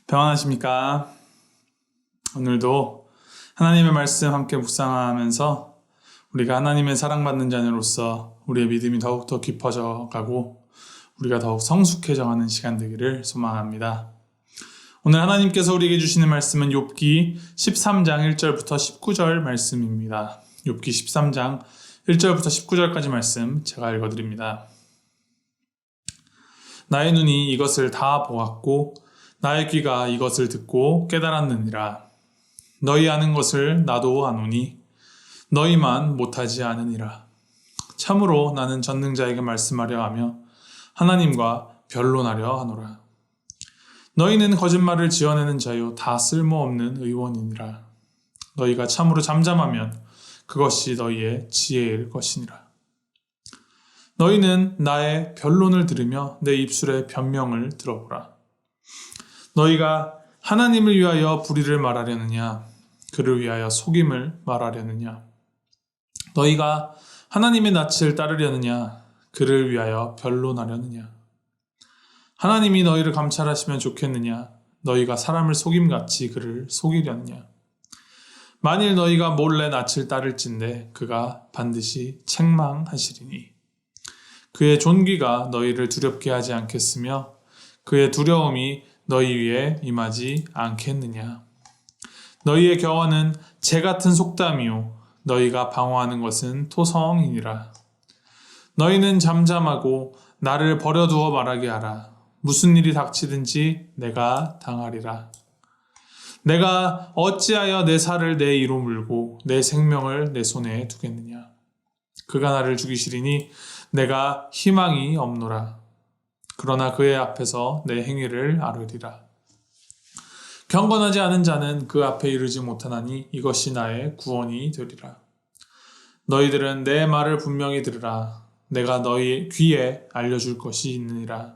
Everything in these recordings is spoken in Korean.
평안하십니까? 오늘도 하나님의 말씀 함께 묵상하면서 우리가 하나님의 사랑받는 자녀로서 우리의 믿음이 더욱더 깊어져 가고 우리가 더욱 성숙해져가는 시간 되기를 소망합니다. 오늘 하나님께서 우리에게 주시는 말씀은 욥기 13장 1절부터 19절 말씀입니다. 욥기 13장 1절부터 19절까지 말씀 제가 읽어드립니다. 나의 눈이 이것을 다 보았고 나의 귀가 이것을 듣고 깨달았느니라. 너희 아는 것을 나도 아노니 너희만 못하지 않으니라. 참으로 나는 전능자에게 말씀하려 하며 하나님과 변론하려 하노라. 너희는 거짓말을 지어내는 자요 다 쓸모없는 의원이니라. 너희가 참으로 잠잠하면 그것이 너희의 지혜일 것이니라. 너희는 나의 변론을 들으며 내 입술의 변명을 들어보라. 너희가 하나님을 위하여 불의를 말하려느냐? 그를 위하여 속임을 말하려느냐? 너희가 하나님의 낯을 따르려느냐? 그를 위하여 변론하려느냐? 하나님이 너희를 감찰하시면 좋겠느냐? 너희가 사람을 속임같이 그를 속이려느냐? 만일 너희가 몰래 낯을 따를진대 그가 반드시 책망하시리니 그의 존귀가 너희를 두렵게 하지 않겠으며 그의 두려움이 너희 위에 임하지 않겠느냐. 너희의 겨워는 재 같은 속담이요 너희가 방어하는 것은 토성이니라. 너희는 잠잠하고 나를 버려두어 말하게 하라. 무슨 일이 닥치든지 내가 당하리라. 내가 어찌하여 내 살을 내 이로 물고 내 생명을 내 손에 두겠느냐. 그가 나를 죽이시리니 내가 희망이 없노라. 그러나 그의 앞에서 내 행위를 아뢰리라. 경건하지 않은 자는 그 앞에 이르지 못하나니 이것이 나의 구원이 되리라. 너희들은 내 말을 분명히 들으라. 내가 너희 귀에 알려줄 것이 있느니라.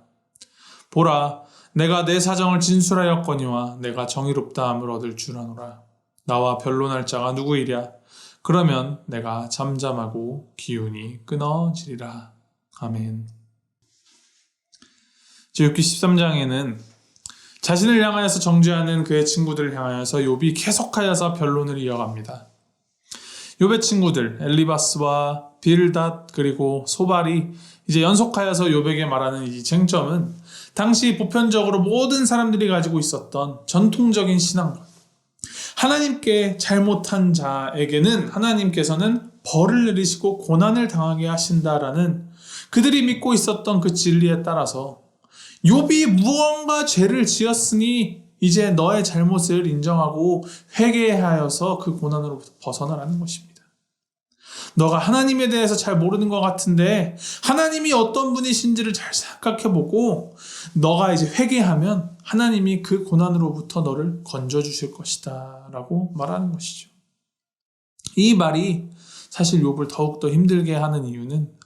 보라, 내가 내 사정을 진술하였거니와 내가 정의롭다함을 얻을 줄 아노라. 나와 변론할 자가 누구이랴? 그러면 내가 잠잠하고 기운이 끊어지리라. 아멘. 욥기 13장에는 자신을 향하여서 정죄하는 그의 친구들을 향하여서 욥이 계속하여서 변론을 이어갑니다. 욥의 친구들 엘리바스와 빌닷 그리고 소발이 이제 연속하여서 욥에게 말하는 이 쟁점은 당시 보편적으로 모든 사람들이 가지고 있었던 전통적인 신앙관, 하나님께 잘못한 자에게는 하나님께서는 벌을 내리시고 고난을 당하게 하신다라는 그들이 믿고 있었던 그 진리에 따라서 욥이 무언가 죄를 지었으니 이제 너의 잘못을 인정하고 회개하여서 그 고난으로부터 벗어나라는 것입니다. 너가 하나님에 대해서 잘 모르는 것 같은데 하나님이 어떤 분이신지를 잘 생각해보고 너가 이제 회개하면 하나님이 그 고난으로부터 너를 건져주실 것이다 라고 말하는 것이죠. 이 말이 사실 욥을 더욱더 힘들게 하는 이유는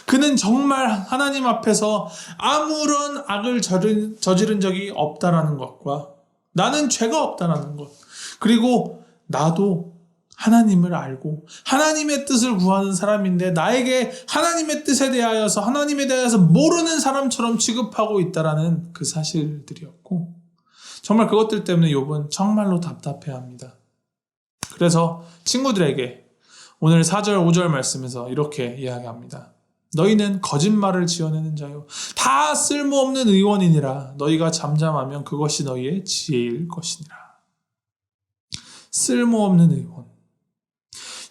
그는 정말 하나님 앞에서 아무런 악을 저지른 적이 없다라는 것과 나는 죄가 없다라는 것, 그리고 나도 하나님을 알고 하나님의 뜻을 구하는 사람인데 나에게 하나님의 뜻에 대하여서 하나님에 대해서 모르는 사람처럼 취급하고 있다라는 그 사실들이었고 정말 그것들 때문에 욥은 정말로 답답해합니다. 그래서 친구들에게 오늘 4절 5절 말씀에서 이렇게 이야기합니다. 너희는 거짓말을 지어내는 자요 다 쓸모없는 의원이니라. 너희가 잠잠하면 그것이 너희의 지혜일 것이니라. 쓸모없는 의원.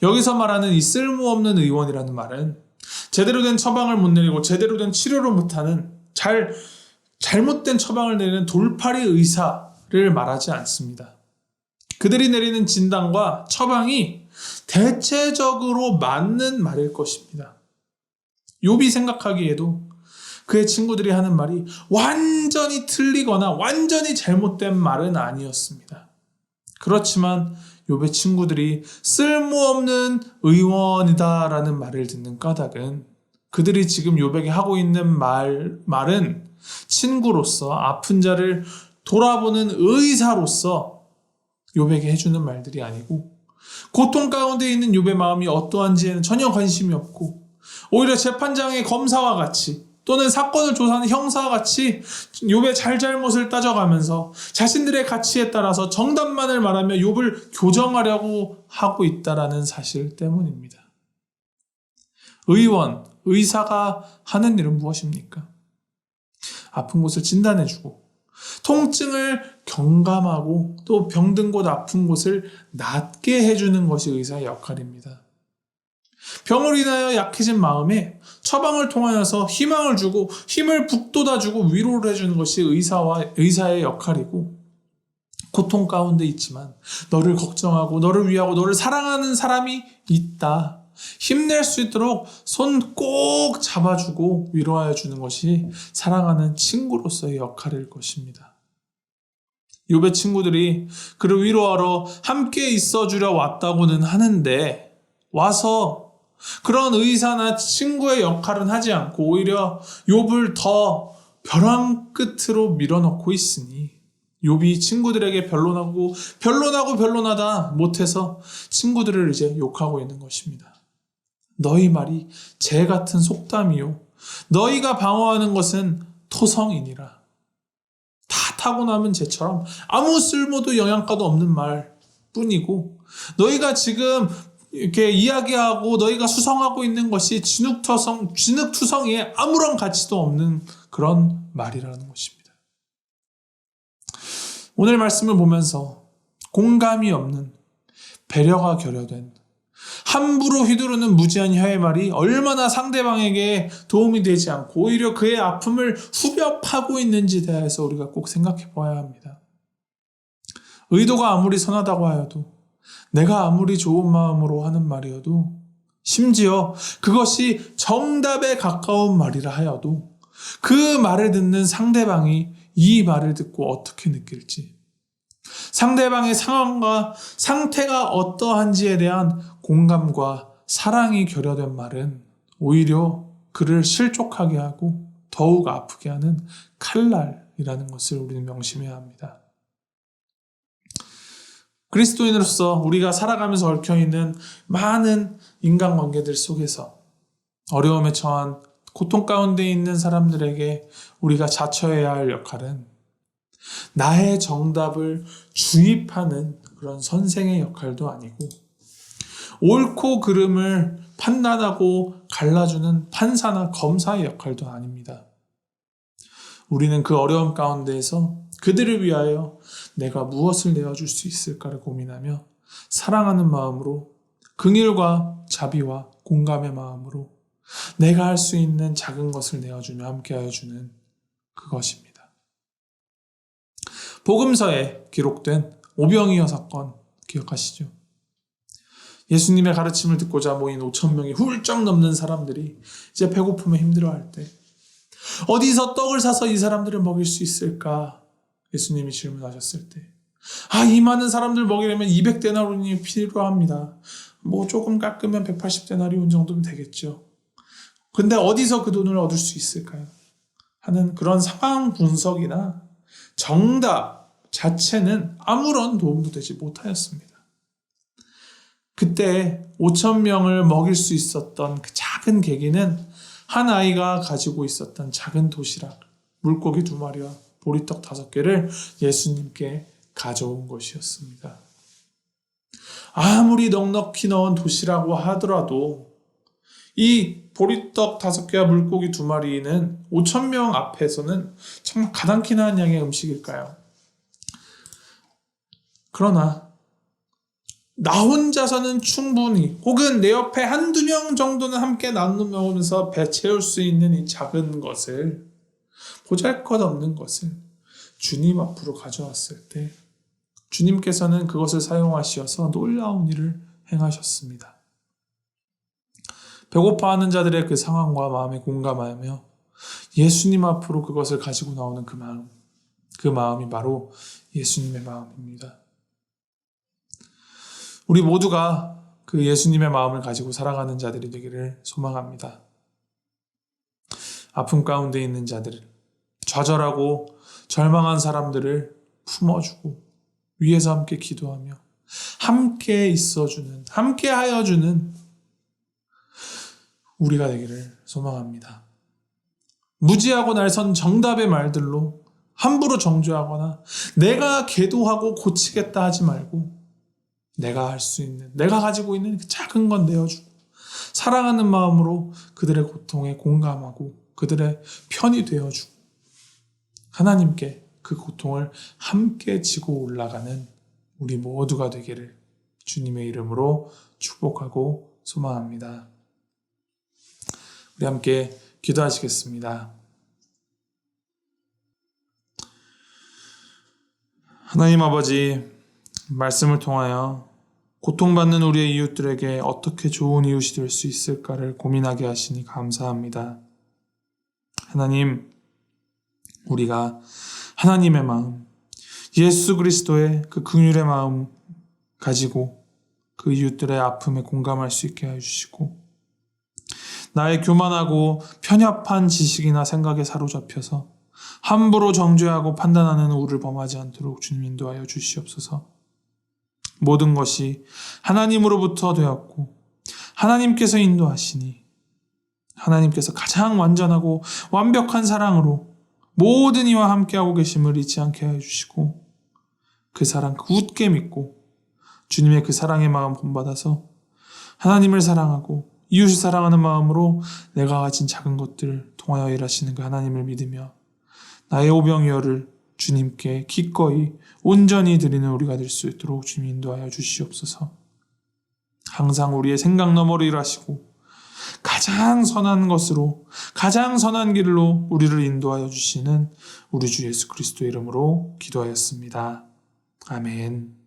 여기서 말하는 이 쓸모없는 의원이라는 말은 제대로 된 처방을 못 내리고 제대로 된 치료를 못하는 잘못된 처방을 내리는 돌팔이 의사를 말하지 않습니다. 그들이 내리는 진단과 처방이 대체적으로 맞는 말일 것입니다. 욥이 생각하기에도 그의 친구들이 하는 말이 완전히 틀리거나 완전히 잘못된 말은 아니었습니다. 그렇지만 욥의 친구들이 쓸모없는 의원이다라는 말을 듣는 까닭은 그들이 지금 욥에게 하고 있는 말은 친구로서 아픈 자를 돌아보는 의사로서 욥에게 해주는 말들이 아니고 고통 가운데 있는 욥의 마음이 어떠한지에는 전혀 관심이 없고 오히려 재판장의 검사와 같이 또는 사건을 조사하는 형사와 같이 욥의 잘잘못을 따져가면서 자신들의 가치에 따라서 정답만을 말하며 욥을 교정하려고 하고 있다라는 사실 때문입니다. 의사가 하는 일은 무엇입니까? 아픈 곳을 진단해주고 통증을 경감하고 또 병든 곳 아픈 곳을 낫게 해주는 것이 의사의 역할입니다. 병을 인하여 약해진 마음에 처방을 통하여서 희망을 주고 힘을 북돋아주고 위로를 해주는 것이 의사의 역할이고, 고통 가운데 있지만 너를 걱정하고 너를 위하고 너를 사랑하는 사람이 있다. 힘낼 수 있도록 손 꼭 잡아주고 위로하여 주는 것이 사랑하는 친구로서의 역할일 것입니다. 욥의 친구들이 그를 위로하러 함께 있어주려 왔다고는 하는데, 와서 그런 의사나 친구의 역할은 하지 않고 오히려 욥을 더 벼랑 끝으로 밀어넣고 있으니, 욥이 친구들에게 변론하다 못해서 친구들을 이제 욕하고 있는 것입니다. 너희 말이 재 같은 속담이요, 너희가 방어하는 것은 토성이니라. 다 타고남은 재처럼 아무 쓸모도 영양가도 없는 말 뿐이고, 너희가 지금 이렇게 이야기하고 너희가 수성하고 있는 것이 진흙투성이에 아무런 가치도 없는 그런 말이라는 것입니다. 오늘 말씀을 보면서 공감이 없는, 배려가 결여된, 함부로 휘두르는 무지한 혀의 말이 얼마나 상대방에게 도움이 되지 않고 오히려 그의 아픔을 후벼 파고 있는지에 대해서 우리가 꼭 생각해 보아야 합니다. 의도가 아무리 선하다고 하여도, 내가 아무리 좋은 마음으로 하는 말이어도, 심지어 그것이 정답에 가까운 말이라 하여도 그 말을 듣는 상대방이 이 말을 듣고 어떻게 느낄지, 상대방의 상황과 상태가 어떠한지에 대한 공감과 사랑이 결여된 말은 오히려 그를 실족하게 하고 더욱 아프게 하는 칼날이라는 것을 우리는 명심해야 합니다. 그리스도인으로서 우리가 살아가면서 얽혀있는 많은 인간관계들 속에서 어려움에 처한 고통 가운데 있는 사람들에게 우리가 자처해야 할 역할은 나의 정답을 주입하는 그런 선생의 역할도 아니고, 옳고 그름을 판단하고 갈라주는 판사나 검사의 역할도 아닙니다. 우리는 그 어려움 가운데에서 그들을 위하여 내가 무엇을 내어줄 수 있을까를 고민하며 사랑하는 마음으로, 긍휼과 자비와 공감의 마음으로 내가 할 수 있는 작은 것을 내어주며 함께하여 주는 그것입니다. 복음서에 기록된 오병이어 사건 기억하시죠? 예수님의 가르침을 듣고자 모인 5,000명이 훌쩍 넘는 사람들이 이제 배고픔에 힘들어할 때 어디서 떡을 사서 이 사람들을 먹일 수 있을까? 예수님이 질문하셨을 때, 이 많은 사람들 먹이려면 200데나리온이 필요합니다. 조금 깎으면 180데나리온 정도면 되겠죠. 근데 어디서 그 돈을 얻을 수 있을까요? 하는 그런 상황 분석이나 정답 자체는 아무런 도움도 되지 못하였습니다. 그때 5,000명을 먹일 수 있었던 그 작은 계기는 한 아이가 가지고 있었던 작은 도시락, 물고기 2마리와 보리떡 5개를 예수님께 가져온 것이었습니다. 아무리 넉넉히 넣은 도시라고 하더라도 이 보리떡 5개와 물고기 2마리는 5,000명 앞에서는 정말 가당키나 한 양의 음식일까요? 그러나 나 혼자서는 충분히, 혹은 내 옆에 1-2명 정도는 함께 나누면서 배 채울 수 있는 이 작은 것을, 보잘것없는 것을 주님 앞으로 가져왔을 때 주님께서는 그것을 사용하셔서 놀라운 일을 행하셨습니다. 배고파하는 자들의 그 상황과 마음에 공감하며 예수님 앞으로 그것을 가지고 나오는 그 마음이 바로 예수님의 마음입니다. 우리 모두가 그 예수님의 마음을 가지고 살아가는 자들이 되기를 소망합니다. 아픔 가운데 있는 자들, 좌절하고 절망한 사람들을 품어주고 위에서 함께 기도하며 함께 있어주는, 함께 하여주는 우리가 되기를 소망합니다. 무지하고 날선 정답의 말들로 함부로 정죄하거나 내가 계도하고 고치겠다 하지 말고 내가 할 수 있는, 내가 가지고 있는 그 작은 건 내어주고 사랑하는 마음으로 그들의 고통에 공감하고 그들의 편이 되어주고 하나님께 그 고통을 함께 지고 올라가는 우리 모두가 되기를 주님의 이름으로 축복하고 소망합니다. 우리 함께 기도하시겠습니다. 하나님 아버지, 말씀을 통하여 고통받는 우리의 이웃들에게 어떻게 좋은 이웃이 될 수 있을까를 고민하게 하시니 감사합니다. 하나님, 우리가 하나님의 마음, 예수 그리스도의 그 긍휼의 마음 가지고 그 이웃들의 아픔에 공감할 수 있게 해주시고 나의 교만하고 편협한 지식이나 생각에 사로잡혀서 함부로 정죄하고 판단하는 우를 범하지 않도록 주님 인도하여 주시옵소서. 모든 것이 하나님으로부터 되었고 하나님께서 인도하시니 하나님께서 가장 완전하고 완벽한 사랑으로 모든 이와 함께하고 계심을 잊지 않게 해주시고 그 사랑 굳게 믿고 주님의 그 사랑의 마음 본받아서 하나님을 사랑하고 이웃을 사랑하는 마음으로 내가 가진 작은 것들을 통하여 일하시는 그 하나님을 믿으며 나의 오병이어를 주님께 기꺼이 온전히 드리는 우리가 될 수 있도록 주님 인도하여 주시옵소서. 항상 우리의 생각 너머로 일하시고 가장 선한 것으로 가장 선한 길로 우리를 인도하여 주시는 우리 주 예수 그리스도의 이름으로 기도하였습니다. 아멘.